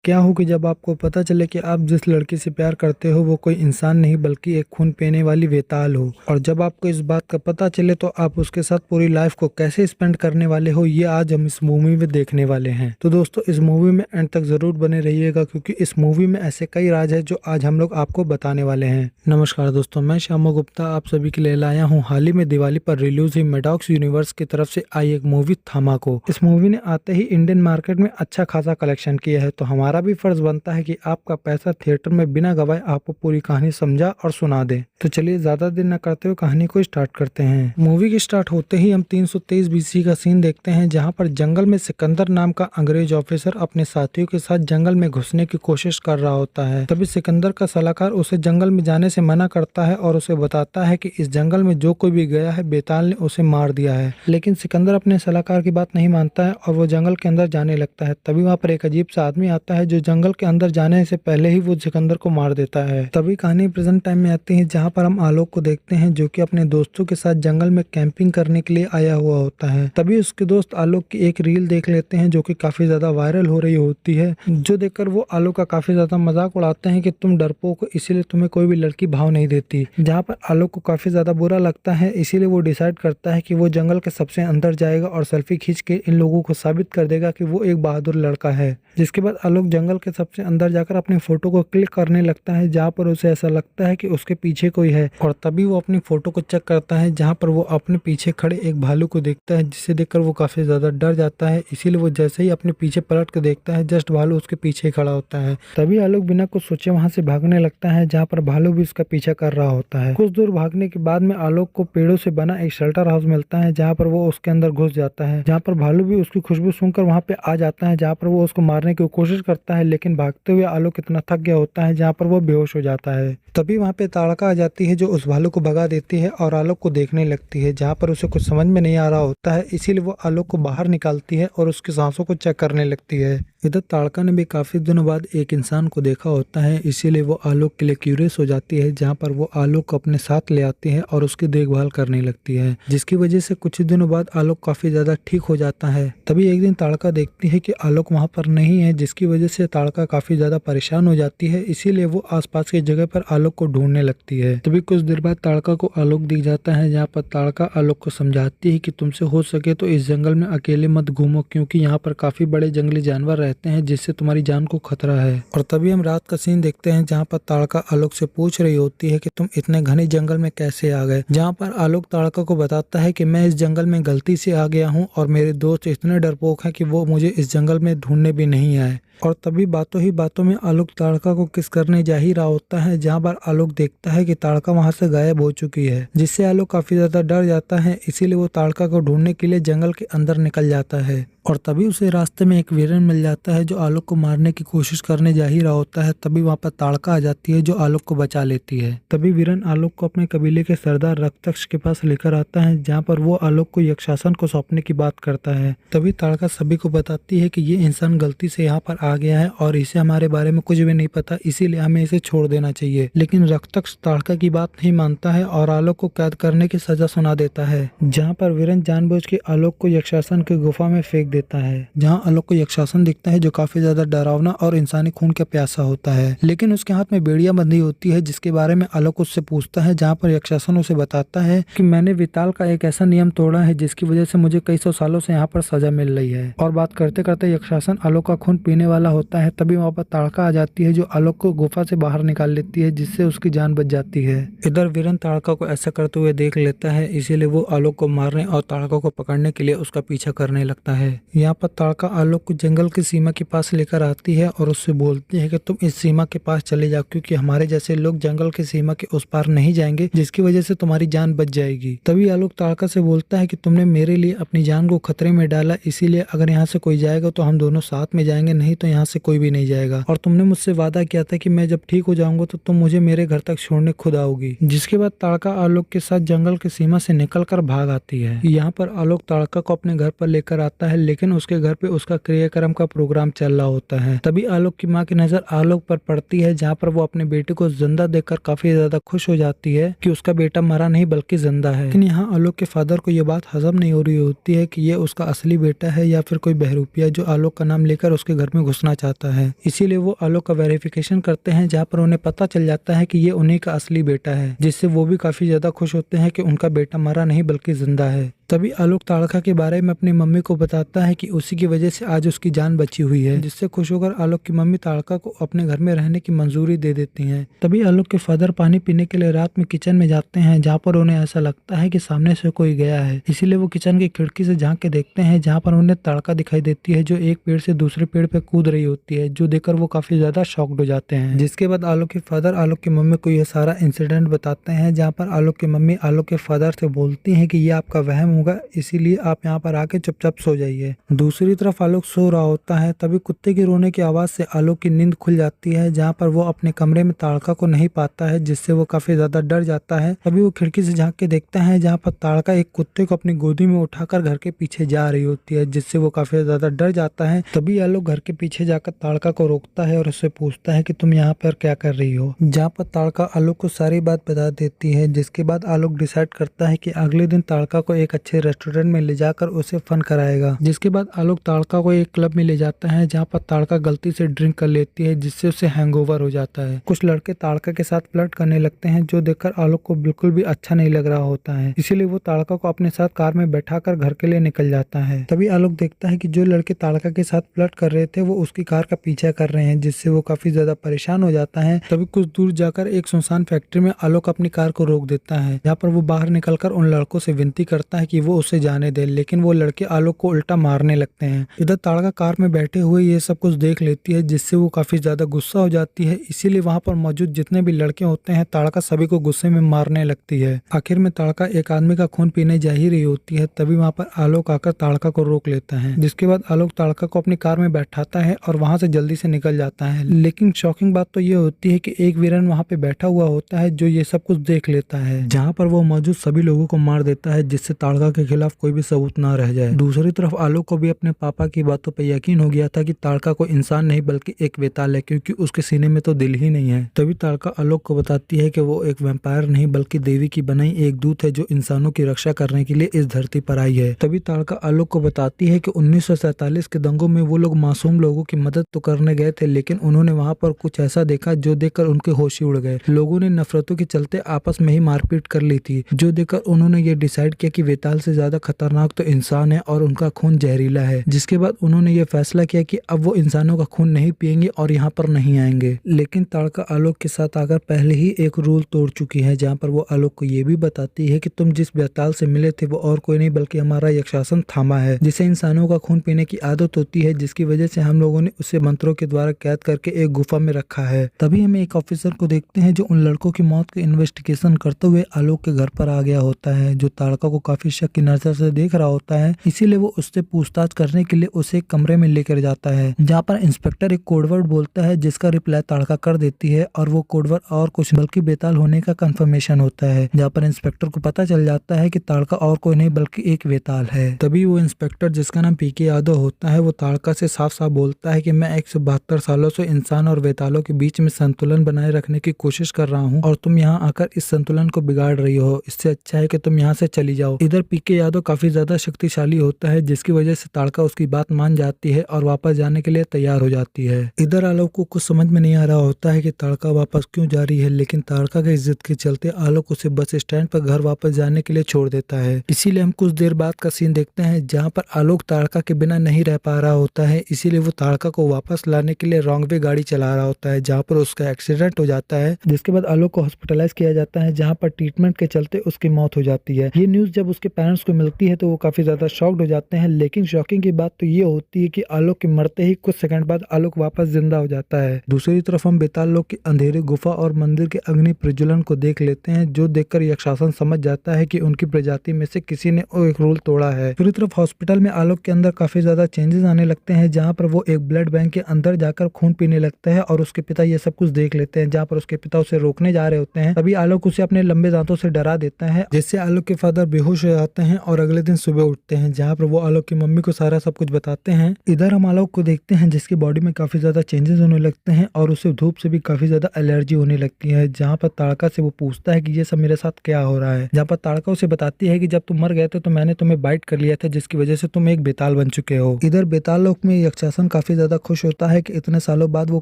क्या हो कि जब आपको पता चले कि आप जिस लड़की से प्यार करते हो वो कोई इंसान नहीं बल्कि एक खून पीने वाली वेताल हो, और जब आपको इस बात का पता चले तो आप उसके साथ पूरी लाइफ को कैसे स्पेंड करने वाले हो, ये आज हम इस मूवी में देखने वाले हैं। तो दोस्तों, इस मूवी में एंड तक जरूर बने रहिएगा क्योंकि इस मूवी में ऐसे कई राज है जो आज हम लोग आपको बताने वाले हैं। नमस्कार दोस्तों, मैं श्यामो गुप्ता आप सभी के लिए लाया हूँ हाल ही में दिवाली पर रिलीज हुई मैडॉक्स यूनिवर्स की तरफ से आई एक मूवी थामाको। इस मूवी ने आते ही इंडियन मार्केट में अच्छा खासा कलेक्शन किया है, तो हमारा भी फर्ज बनता है कि आपका पैसा थिएटर में बिना गवाए आपको पूरी कहानी समझा और सुना दे। तो चलिए ज्यादा देर न करते हुए कहानी को स्टार्ट करते हैं। मूवी के स्टार्ट होते ही हम 323 बीसी का सीन देखते हैं, जहां पर जंगल में सिकंदर नाम का अंग्रेज ऑफिसर अपने साथियों के साथ जंगल में घुसने की कोशिश कर रहा होता है। तभी सिकंदर का सलाहकार उसे जंगल में जाने से मना करता है और उसे बताता है कि इस जंगल में जो कोई भी गया है बेताल ने उसे मार दिया है। लेकिन सिकंदर अपने सलाहकार की बात नहीं मानता है और वो जंगल के अंदर जाने लगता है। तभी वहाँ पर एक अजीब सा आदमी आता है जो जंगल के अंदर जाने से पहले ही वो सिकंदर को मार देता है। तभी कहानी प्रेजेंट टाइम में आती है, जहाँ पर हम आलोक को देखते हैं जो कि अपने दोस्तों के साथ जंगल में कैंपिंग करने के लिए आया हुआ होता है। तभी उसके दोस्त आलोक की एक रील देख लेते हैं जो कि काफी ज्यादा वायरल हो रही होती है, जो देखकर वो आलोक का काफी ज्यादा मजाक उड़ाते हैं कि तुम डरपोक हो इसीलिए तुम्हें कोई भी लड़की भाव नहीं देती। जहाँ पर आलोक को काफी ज्यादा बुरा लगता है, इसीलिए वो डिसाइड करता है कि वो जंगल के सबसे अंदर जाएगा और सेल्फी खींच के इन लोगों को साबित कर देगा कि वो एक बहादुर लड़का है। जिसके बाद आलोक जंगल के सबसे अंदर जाकर अपनी फोटो को क्लिक करने लगता है, जहाँ पर उसे ऐसा लगता है कि उसके पीछे कोई है। और तभी वो अपनी फोटो को चेक करता है, जहाँ पर वो अपने पीछे खड़े एक भालू को देखता है, जिसे देखकर वो काफी ज्यादा डर जाता है। इसीलिए वो जैसे ही अपने पीछे पलट कर देखता है, जस्ट भालू उसके पीछे खड़ा होता है। तभी आलोक बिना कुछ सोचे वहां से भागने लगता है, जहाँ पर भालू भी उसका पीछा कर रहा होता है। कुछ दूर भागने के बाद में आलोक को पेड़ों से बना एक शेल्टर हाउस मिलता है, जहाँ पर वो उसके अंदर घुस जाता है। जहाँ पर भालू भी उसकी खुशबू सूंघकर वहां पे आ जाता है, जहाँ पर वो उसको मारने की कोशिश करता है। लेकिन भागते हुए आलोक इतना थक गया होता है जहाँ पर वो बेहोश हो जाता है। तभी वहाँ पे ताड़का आ जाती है जो उस भालू को भगा देती है और आलोक को देखने लगती है, जहाँ पर उसे कुछ समझ में नहीं आ रहा होता है। इसीलिए वो आलोक को बाहर निकालती है और उसकी सांसों को चेक करने लगती है। इधर ताड़का ने भी काफी दिनों बाद एक इंसान को देखा होता है, इसीलिए वो आलोक के लिए क्यूरियस हो जाती है, जहाँ पर वो आलोक को अपने साथ ले आती है और उसकी देखभाल करने लगती है, जिसकी वजह से कुछ ही दिनों बाद आलोक काफी ज्यादा ठीक हो जाता है। तभी एक दिन ताड़का देखती है कि आलोक वहाँ पर नहीं है, जिसकी वजह से ताड़का काफी ज्यादा परेशान हो जाती है। इसीलिए वो आसपास की जगह पर आलोक को ढूंढने लगती है। तभी कुछ देर बाद ताड़का को आलोक दिख जाता है, जहाँ पर ताड़का आलोक को समझाती है कि तुमसे हो सके तो इस जंगल में अकेले मत घूमो, क्योंकि यहाँ पर काफी बड़े जंगली जानवर रहते हैं जिससे तुम्हारी जान को खतरा है। और तभी हम रात का सीन देखते हैं, जहाँ पर ताड़का आलोक से पूछ रही होती है कि तुम इतने घने जंगल में कैसे आ गए। जहाँ पर आलोक ताड़का को बताता है कि मैं इस जंगल में गलती से आ गया हूँ और मेरे दोस्त इतने डरपोक हैं कि वो मुझे इस जंगल में ढूंढने भी नहीं आए। और तभी बातों ही बातों में आलोक ताड़का को किस करने जा ही रहा होता है, जहाँ पर आलोक देखता है कि ताड़का वहां से गायब हो चुकी है, जिससे आलोक काफी ज्यादा डर जाता है। इसीलिए वो ताड़का को ढूंढने के लिए जंगल के अंदर निकल जाता है। और तभी उसे रास्ते में एक वीरन मिल जाता है जो आलोक को मारने की कोशिश करने जा ही रहा होता है। तभी वहाँ पर ताड़का आ जाती है जो आलोक को बचा लेती है। तभी वीरन आलोक को अपने कबीले के सरदार रक्तक्ष के पास लेकर आता है, जहाँ पर वो आलोक को यक्षासन को सौंपने की बात करता है। तभी ताड़का सभी को बताती है कि ये इंसान गलती से यहाँ पर आ गया है और इसे हमारे बारे में कुछ भी नहीं पता, इसीलिए हमें इसे छोड़ देना चाहिए। लेकिन रक्तक्ष ताड़का की बात नहीं मानता है और आलोक को कैद करने की सजा सुना देता है, जहाँ पर वीरन जानबूझ के आलोक को यक्षासन की गुफा में फेंक देता है, जहां आलोक को यक्षासन दिखता है जो काफी ज्यादा डरावना और इंसानी खून का प्यासा होता है। लेकिन उसके हाथ में बेड़ियां बंधी होती है, जिसके बारे में आलोक उससे पूछता है, जहां पर यक्षासन उसे बताता है कि मैंने विताल का एक ऐसा नियम तोड़ा है जिसकी वजह से मुझे कई सौ सालों से यहाँ पर सजा मिल रही है। और बात करते करते यक्षासन आलोक का खून पीने वाला होता है। तभी वहाँ पर ताड़का आ जाती है जो आलोक को गुफा से बाहर निकाल लेती है, जिससे उसकी जान बच जाती है। इधर वीरन ताड़का को ऐसा करते हुए देख लेता है, इसीलिए वो आलोक को मारने और ताड़का को पकड़ने के लिए उसका पीछा करने लगता है। यहाँ पर ताड़का आलोक को जंगल की सीमा के पास लेकर आती है और उससे बोलती है कि तुम इस सीमा के पास चले जाओ, क्योंकि हमारे जैसे लोग जंगल की सीमा के उस पार नहीं जाएंगे, जिसकी वजह से तुम्हारी जान बच जाएगी। तभी आलोक ताड़का से बोलता है कि तुमने मेरे लिए अपनी जान को खतरे में डाला, इसीलिए अगर यहाँ से कोई जाएगा तो हम दोनों साथ में जाएंगे, नहीं तो यहाँ से कोई भी नहीं जाएगा। और तुमने मुझसे वादा किया था कि मैं जब ठीक हो जाऊंगा तो तुम मुझे मेरे घर तक छोड़ने खुद आओगी। जिसके बाद ताड़का आलोक के साथ जंगल की सीमा से निकलकर भाग आती है। यहाँ पर आलोक ताड़का को अपने घर पर लेकर आता है, लेकिन उसके घर पे उसका क्रियाक्रम का प्रोग्राम चल रहा होता है। तभी आलोक की माँ की नजर आलोक पर पड़ती है, जहाँ पर वो अपने बेटे को जिंदा देखकर काफी ज्यादा खुश हो जाती है कि उसका बेटा मरा नहीं बल्कि जिंदा है। लेकिन यहाँ आलोक के फादर को ये बात हजम नहीं हो रही होती है कि ये उसका असली बेटा है या फिर कोई बहरूपिया जो आलोक का नाम लेकर उसके घर में घुसना चाहता है। इसीलिए वो आलोक का वेरिफिकेशन करते हैं, जहाँ पर उन्हें पता चल जाता है कि ये उन्हीं का असली बेटा है, जिससे वो भी काफी ज्यादा खुश होते हैं कि उनका बेटा मरा नहीं बल्कि जिंदा है। तभी आलोक ताड़का के बारे में अपनी मम्मी को बताता है कि उसी की वजह से आज उसकी जान बची हुई है, जिससे खुश होकर आलोक की मम्मी ताड़का को अपने घर में रहने की मंजूरी दे देती हैं। तभी आलोक के फादर पानी पीने के लिए रात में किचन में जाते हैं, जहाँ पर उन्हें ऐसा लगता है कि सामने से कोई गया है। इसीलिए वो किचन की खिड़की से झांक के देखते हैं, जहाँ पर उन्हें ताड़का दिखाई देती है जो एक पेड़ से दूसरे पेड़ पे कूद रही होती है, जो देखकर वो काफी ज्यादा शॉक्ड हो जाते हैं। जिसके बाद आलोक के फादर आलोक की मम्मी को यह सारा इंसिडेंट बताते हैं, जहाँ पर आलोक की मम्मी आलोक के फादर से बोलती है कि ये आपका वहम होगा, इसीलिए आप यहाँ पर आके चुपचाप सो जाइए। दूसरी तरफ आलोक सो रहा होता है, तभी कुत्ते की रोने की आवाज से आलोक की नींद खुल जाती है, जहाँ पर वो अपने कमरे में ताड़का को नहीं पाता है, जिससे वो काफी ज्यादा डर जाता है। तभी वो खिड़की से झांक के देखता है, जहाँ पर ताड़का एक कुत्ते को अपनी गोदी में उठाकर घर के पीछे जा रही होती है, जिससे वो काफी ज्यादा डर जाता है। तभी आलोक घर के पीछे जाकर ताड़का को रोकता है और उससे पूछता है कि तुम यहाँ पर क्या कर रही हो, जहाँ पर ताड़का आलोक को सारी बात बता देती है। जिसके बाद आलोक डिसाइड करता है कि अगले दिन ताड़का को एक अच्छे रेस्टोरेंट में ले जाकर उसे फन कराएगा। जिसके बाद आलोक ताड़का को एक क्लब में ले जाता है, जहाँ पर ताड़का गलती से ड्रिंक कर लेती है, जिससे उसे हैंगओवर हो जाता है। कुछ लड़के ताड़का के साथ फ्लर्ट करने लगते हैं, जो देखकर आलोक को बिल्कुल भी अच्छा नहीं लग रहा होता है। इसीलिए वो ताड़का को अपने साथ कार में बैठाकर घर के लिए निकल जाता है। तभी आलोक देखता है कि जो लड़के ताड़का के साथ फ्लर्ट कर रहे थे वो उसकी कार का पीछा कर रहे हैं, जिससे वो काफी ज्यादा परेशान हो जाता है। तभी कुछ दूर जाकर एक सुनसान फैक्ट्री में आलोक अपनी कार को रोक देता है, जहाँ पर वो बाहर निकलकर उन लड़कों से विनती करता है कि वो उसे जाने दे, लेकिन वो लड़के आलोक को उल्टा मारने लगते हैं। इधर ताड़का कार में बैठे हुए ये सब कुछ देख लेती है, जिससे वो काफी ज्यादा गुस्सा हो जाती है। इसीलिए वहाँ पर मौजूद जितने भी लड़के होते हैं ताड़का सभी को गुस्से में मारने लगती है। आखिर में ताड़का एक आदमी का खून पीने जा ही रही होती है, तभी वहाँ पर आलोक आकर ताड़का को रोक लेता है। जिसके बाद आलोक ताड़का को अपनी कार में बैठाता है और वहाँ से जल्दी से निकल जाता है। लेकिन शॉकिंग बात तो ये होती है कि एक वीरन वहाँ पे बैठा हुआ होता है जो ये सब कुछ देख लेता है, जहाँ पर वो मौजूद सभी लोगों को मार देता है, जिससे ताड़का के खिलाफ कोई भी सबूत ना रह जाए। दूसरी तरफ आलोक को भी अपने पापा की बातों पर यकीन हो गया था कि ताड़का को इंसान नहीं बल्कि एक वेताल है, क्योंकि उसके सीने में तो दिल ही नहीं है। तभी ताड़का आलोक को बताती है कि वो एक वैम्पायर नहीं बल्कि देवी की बनाई एक दूत है, जो इंसानों की रक्षा करने के लिए इस धरती पर आई है। तभी ताड़का आलोक को बताती है कि 1947 के दंगों में वो लोग मासूम लोगों की मदद तो करने गए थे, लेकिन उन्होंने वहाँ पर कुछ ऐसा देखा जो देखकर उनके होश ही उड़ गए। लोगों ने नफरतों के चलते आपस में ही मारपीट कर ली थी, जो देखकर उन्होंने ये डिसाइड किया कि वेताल से ज्यादा खतरनाक तो इंसान है और उनका खून जहरीला है। जिसके बाद उन्होंने ये फैसला किया कि अब वो इंसानों का खून नहीं पिएंगे और यहाँ पर नहीं आएंगे। लेकिन ताड़का आलोक के साथ आकर पहले ही एक रूल तोड़ चुकी है, जहाँ पर वो आलोक को ये भी बताती है कि तुम जिस वेताल से मिले थे वो और कोई नहीं बल्कि हमारा यक्षासन थामा है, जिसे इंसानों का खून पीने की आदत होती है, जिसकी वजह से हम लोगों ने उसे मंत्रों के द्वारा कैद करके एक गुफा में रखा है। तभी हम एक ऑफिसर को देखते हैं जो उन लड़कों की मौत की इन्वेस्टिगेशन करते हुए आलोक के घर पर आ गया होता है, जो ताड़का को काफी शक की नजर से देख रहा होता है। इसीलिए वो उससे पूछताछ करने के लिए उसे एक कमरे में लेकर जाता है, जहाँ पर इंस्पेक्टर एक कोडवर्ड बोलता है, जिसका रिप्लाई ताड़का कर देती है और वो कोडवर्ड और कुछ बल्कि बेताल होने का कंफर्मेशन होता है, जहाँ पर इंस्पेक्टर को पता चल जाता है कि ताड़का और कोई नहीं बल्कि एक वेताल है। तभी वो इंस्पेक्टर, जिसका नाम पीके यादव होता है, वो ताड़का से साफ साफ बोलता है कि मैं 172 सालों से इंसान और वेतालों के बीच में संतुलन बनाए रखने की कोशिश कर रहा हूँ और तुम यहाँ आकर इस संतुलन को बिगाड़ रही हो। इससे अच्छा है कि तुम यहाँ से चली जाओ। इधर पीके यादव काफी ज्यादा शक्तिशाली होता है, जिसकी वजह से ताड़का उसकी बात मान जाती है और वापस जाने के लिए तैयार हो जाती है। इधर आलोक को कुछ समझ में नहीं आ रहा होता है कि ताड़का वापस क्यों जा रही है, लेकिन ताड़का की जिद के चलते आलोक उसे बस स्टैंड पर घर वापस जाने के लिए छोड़ देता है। इसीलिए हम कुछ देर बाद का सीन देखते हैं, जहाँ पर आलोक ताड़का के बिना नहीं रह पा रहा होता है। इसीलिए वो ताड़का को वापस लाने के लिए रॉन्ग वे गाड़ी चला रहा होता है, जहाँ पर उसका एक्सीडेंट हो जाता है। जिसके बाद आलोक को हॉस्पिटलाइज किया जाता है, जहाँ पर ट्रीटमेंट के चलते उसकी मौत हो जाती है। ये न्यूज जब उसके पेरेंट्स को मिलती है तो वो काफी ज्यादा शॉक्ड हो जाते हैं। लेकिन शॉकिंग की बात तो ये होती है कि आलोक के मरते ही कुछ सेकंड बाद आलोक वापस जिंदा हो जाता है। दूसरी तरफ हम बेताल लोक की अंधेरी गुफा और मंदिर के अग्नि प्रज्वलन को देख लेते हैं, जो देखकर यक्षासन समझ जाता है कि उनकी प्रजाति में से किसी ने एक रूल तोड़ा है। दूसरी तरफ हॉस्पिटल में आलोक के अंदर काफी ज्यादा चेंजेस आने लगते हैं, जहाँ पर वो एक ब्लड बैंक के अंदर जाकर खून पीने लगता है और उसके पिता ये सब कुछ देख लेते हैं, जहाँ पर उसके पिता उसे रोकने जा रहे होते हैं। तभी आलोक उसे अपने लंबे दांतों से डरा देता है, जिससे आलोक के फादर बेहोश हो जाते जाते हैं और अगले दिन सुबह उठते हैं, जहाँ पर वो आलोक की मम्मी को सारा सब कुछ बताते हैं। इधर हम आलोक को देखते हैं जिसकी बॉडी में काफी ज्यादा चेंजेस होने लगते हैं और उसे धूप से भी काफी ज्यादा एलर्जी होने लगती है। जहाँ पर ताड़का से वो पूछता है कि ये सब मेरे साथ क्या हो रहा है, जहाँ पर ताड़का उसे बताती है कि जब तुम मर गए थे तो मैंने तुम्हें बाइट कर लिया था, जिसकी वजह से तुम एक बेताल बन चुके हो। इधर बेताल लोक में यक्षासन काफी ज्यादा खुश होता है कि इतने सालों बाद वो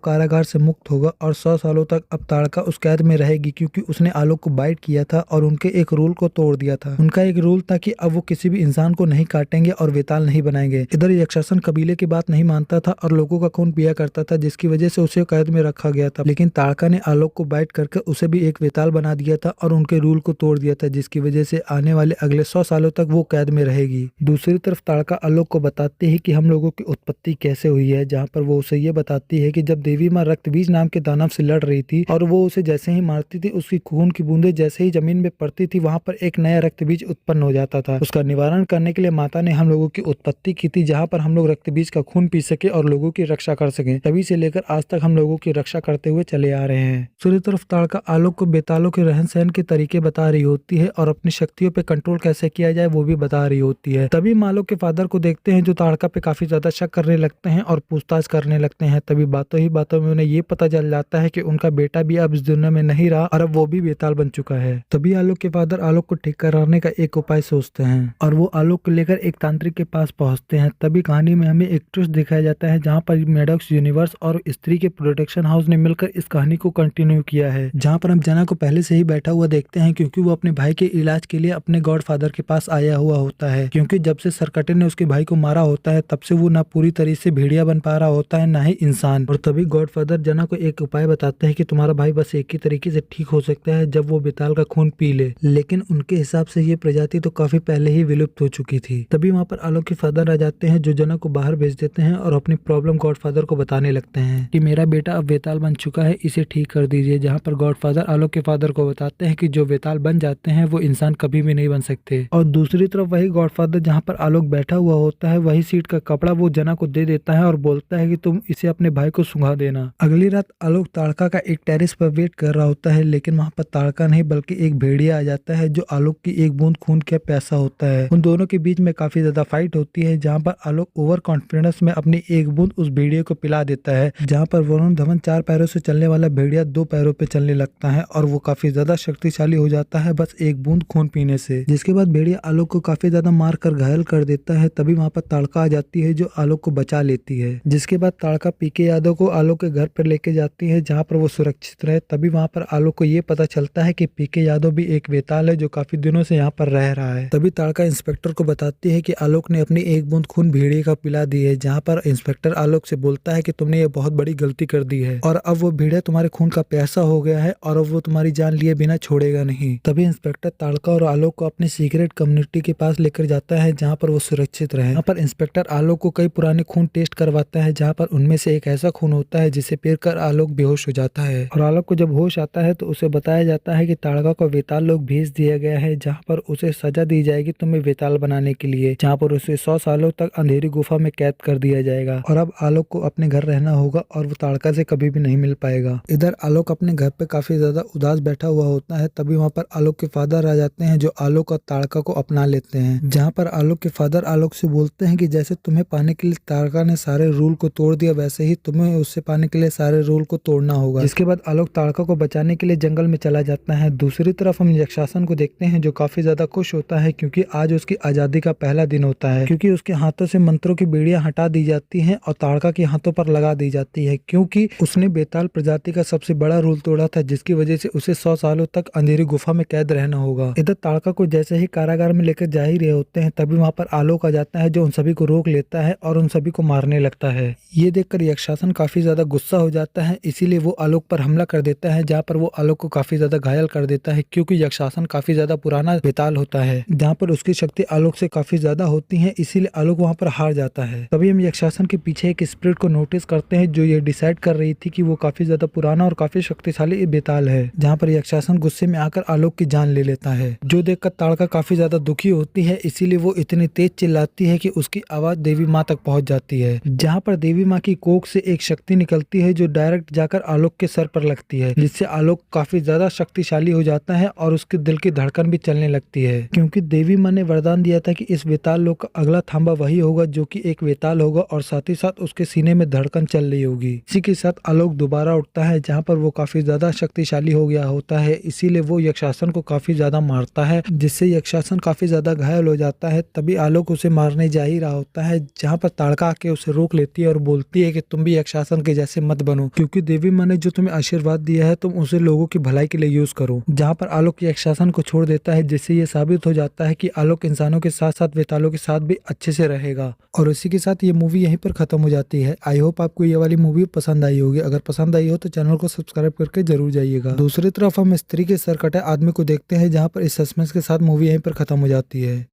कारागार से मुक्त होगा और 100 सालों तक अब ताड़का उस कैद में रहेगी, क्योंकि उसने आलोक को बाइट किया था और उनके एक रूल को तोड़ दिया था। उनका एक रूल था कि अब वो किसी भी इंसान को नहीं काटेंगे और वेताल नहीं बनाएंगे। इधर यक्षासन कबीले की बात नहीं मानता था और लोगों का खून पिया करता था, जिसकी वजह से उसे कैद में रखा गया था। लेकिन ताड़का ने आलोक को बाइट करके उसे भी एक वेताल बना दिया था और उनके रूल को तोड़ दिया था, जिसकी वजह से आने वाले अगले 100 सालों तक वो कैद में रहेगी। दूसरी तरफ ताड़का आलोक को बताती है कि हम लोगों की उत्पत्ति कैसे हुई है, जहाँ पर वो उसे ये बताती है कि जब देवी माँ रक्तबीज नाम के दानव से लड़ रही थी और वो उसे जैसे ही मारती थी, उसकी खून की बूंदें जैसे ही जमीन में पड़ती थी, वहाँ पर एक नया रक्तबीज उत्पन्न हो जाता था। उसका निवारण करने के लिए माता ने हम लोगों की उत्पत्ति की थी, जहाँ पर हम लोग रक्तबीज का खून पी सके और लोगों की रक्षा कर सके। तभी से लेकर आज तक हम लोगों की रक्षा करते हुए चले आ रहे हैं। दूसरी तरफ ताड़का आलोक को बेतालों के रहन सहन के तरीके बता रही होती है और अपनी शक्तियों पे कंट्रोल कैसे किया जाए वो भी बता रही होती है। तभी मालोक के फादर को देखते हैं जो ताड़का पे काफी ज्यादा शक करने लगते हैं और पूछताछ करने लगते हैं। तभी बातों ही बातों में उन्हें ये पता चल जाता है कि उनका बेटा भी अब इस दुनिया में नहीं रहा और अब वो भी बेताल बन चुका है। तभी आलोक के फादर आलोक को ठीक कराने का एक उपाय सोचते हैं और वो आलोक को लेकर एक तांत्रिक के पास पहुंचते हैं। तभी कहानी में हमें एक ट्विस्ट दिखाया जाता है, जहाँ पर मैडॉक्स यूनिवर्स और स्त्री के प्रोडक्शन हाउस ने मिलकर इस कहानी को कंटिन्यू किया है, जहाँ पर हम जना को पहले से ही बैठा हुआ देखते हैं, क्योंकि वो अपने भाई के इलाज के लिए अपने गॉड फादर के पास आया हुआ होता है। क्योंकि जब से सरकटे ने उसके भाई को मारा होता है, तब से वो ना पूरी तरह से भेड़िया बन पा रहा होता है, ना ही इंसान। और तभी गॉड फादर जना को एक उपाय बताते हैं कि तुम्हारा भाई बस एक ही तरीके से ठीक हो सकता है, जब वो बेताल का खून पी ले। लेकिन उनके हिसाब से ये प्रजाति तो काफी पहले ही विलुप्त हो चुकी थी। तभी वहाँ पर आलोक के फादर आ जाते हैं, जो जना को बाहर भेज देते हैं और अपनी प्रॉब्लम गॉड फादर को बताने लगते हैं कि मेरा बेटा अब वेताल बन चुका है, इसे ठीक कर दीजिए। जहाँ पर गॉड फादर आलोक के फादर को बताते हैं कि जो वेताल बन जाते हैं वो इंसान कभी भी नहीं बन सकते। और दूसरी तरफ वही गॉड फादर जहाँ पर आलोक बैठा हुआ होता है, वही सीट का कपड़ा वो जना को दे देता है और बोलता है कि तुम इसे अपने भाई को सुंघा देना। अगली रात आलोक ताड़का का एक टेरिस पर वेट कर रहा होता है, लेकिन वहाँ पर ताड़का नहीं बल्कि एक भेड़िया आ जाता है, जो आलोक की एक बूंद खून का प्यासा होता है। उन दोनों के बीच में काफी ज्यादा फाइट होती है, जहाँ पर आलोक ओवर कॉन्फिडेंस में अपनी एक बूंद उस भेड़िया को पिला देता है, जहाँ पर वरुण धवन 4 पैरों से चलने वाला भेड़िया 2 पैरों पे चलने लगता है और वो काफी ज्यादा शक्तिशाली हो जाता है बस एक बूंद खून पीने से। जिसके बाद भेड़िया आलोक को काफी ज्यादा मार कर घायल कर देता है। तभी वहाँ पर ताड़का आ जाती है, जो आलोक को बचा लेती है। जिसके बाद ताड़का पीके यादव को आलोक के घर पर लेके जाती है, जहाँ पर वो सुरक्षित रहे। तभी वहाँ पर आलोक को ये पता चलता है कि पीके यादव भी एक वेताल है, जो काफी दिनों से यहाँ पर रह रहा है। तभी ताड़का इंस्पेक्टर को बताती है कि आलोक ने अपनी एक बूंद खून भेड़िए का पिला दी है, जहाँ पर इंस्पेक्टर आलोक से बोलता है कि तुमने ये बहुत बड़ी गलती कर दी है और अब वो भेड़िया तुम्हारे खून का प्यासा हो गया है और अब वो तुम्हारी जान लिए बिना छोड़ेगा नहीं। तभी इंस्पेक्टर ताड़का और आलोक को अपनी सीक्रेट कम्युनिटी के पास लेकर जाता है, जहाँ पर वो सुरक्षित रहे। यहाँ पर इंस्पेक्टर आलोक को कई पुराने खून टेस्ट करवाता है, जहाँ पर उनमें से एक ऐसा खून होता है जिसे पीकर आलोक बेहोश हो जाता है। और आलोक को जब होश आता है तो उसे बताया जाता है कि ताड़का को वेताल लोग भेज दिया गया है, जहाँ पर उसे सजा दी जाएगी तुम्हें वेताल बनाने के लिए, जहाँ पर उसे 100 सालों तक अंधेरी गुफा में कैद कर दिया जाएगा और अब आलोक को अपने घर रहना होगा और वो ताड़का से कभी भी नहीं मिल पाएगा। इधर आलोक अपने घर पे काफी ज्यादा उदास बैठा हुआ होता है। तभी वहाँ पर आलोक के फादर आ जाते हैं, जो आलोक और ताड़का को अपना लेते हैं। जहाँ पर आलोक के फादर आलोक से बोलते हैं कि जैसे तुम्हें पाने के लिए ताड़का ने सारे रूल को तोड़ दिया, वैसे ही तुम्हें उससे पाने के लिए सारे रूल को तोड़ना होगा। इसके बाद आलोक ताड़का को बचाने के लिए जंगल में चला जाता है। दूसरी तरफ हम यक्षासन को देखते हैं, जो काफी ज्यादा खुश होता है क्योंकि आज उसकी आजादी का पहला दिन होता है, क्योंकि उसके हाथों से मंत्रों की बेड़ियां हटा दी जाती हैं और ताड़का के हाथों पर लगा दी जाती है, क्योंकि उसने बेताल प्रजाति का सबसे बड़ा रूल तोड़ा था, जिसकी वजह से उसे 100 सालों तक अंधेरी गुफा में कैद रहना होगा। इधर ताड़का को जैसे ही कारागार में लेकर जा ही रहे होते हैं, तभी वहाँ पर आलोक आ जाता है, जो उन सभी को रोक लेता है और उन सभी को मारने लगता है। ये देखकर यक्षासन काफी ज्यादा गुस्सा हो जाता है, इसीलिए वो आलोक पर हमला कर देता है, जहाँ पर वो आलोक को काफी ज्यादा घायल कर देता है, क्योंकि यक्षासन काफी ज्यादा पुराना बेताल होता है, जहाँ पर उसकी शक्ति आलोक से काफी ज्यादा होती है, इसीलिए आलोक वहाँ पर हार जाता है। तभी हम यक्षासन के पीछे एक स्पिरिट को नोटिस करते हैं, जो ये डिसाइड कर रही थी कि वो काफी ज्यादा पुराना और काफी शक्तिशाली बेताल है, जहाँ पर यक्षासन गुस्से में आकर आलोक की जान ले लेता है। जो देखकर ताड़का काफी ज्यादा दुखी होती है, इसीलिए वो इतनी तेज चिल्लाती है कि उसकी आवाज देवी माँ तक पहुंच जाती है, जहाँ पर देवी माँ की कोख से एक शक्ति निकलती है, जो डायरेक्ट जाकर आलोक के सर पर लगती है, जिससे आलोक काफी ज्यादा शक्तिशाली हो जाता है और उसके दिल की धड़कन भी चलने लगती है, क्योंकि क्योंकि देवी माँ ने वरदान दिया था कि इस वेताल लोक का अगला थांबा वही होगा जो कि एक वेताल होगा और साथ ही साथ उसके सीने में धड़कन चल रही होगी। इसी के साथ आलोक दोबारा उठता है जहाँ पर वो काफी ज्यादा शक्तिशाली हो गया होता है, इसीलिए वो यक्षासन को काफी ज्यादा मारता है जिससे यक्षासन काफी ज्यादा घायल हो जाता है। तभी आलोक उसे मारने जा ही रहा होता है जहाँ पर ताड़का आके उसे रोक लेती है और बोलती है कि तुम भी यक्षासन के जैसे मत बनो, क्योंकि देवी माँ ने जो तुम्हें आशीर्वाद दिया है तुम उसे लोगों की भलाई के लिए यूज करो। जहाँ पर आलोक यक्षासन को छोड़ देता है जिससे ये साबित हो जाता है कि आलोक इंसानों के साथ साथ वेतालों के साथ भी अच्छे से रहेगा। और इसी के साथ ये मूवी यहीं पर खत्म हो जाती है। आई होप आपको ये वाली मूवी पसंद आई होगी। अगर पसंद आई हो तो चैनल को सब्सक्राइब करके जरूर जाइएगा। दूसरी तरफ हम स्त्री के सरकटे आदमी को देखते हैं जहाँ पर इस सस्पेंस के साथ मूवी यहीं पर खत्म हो जाती है।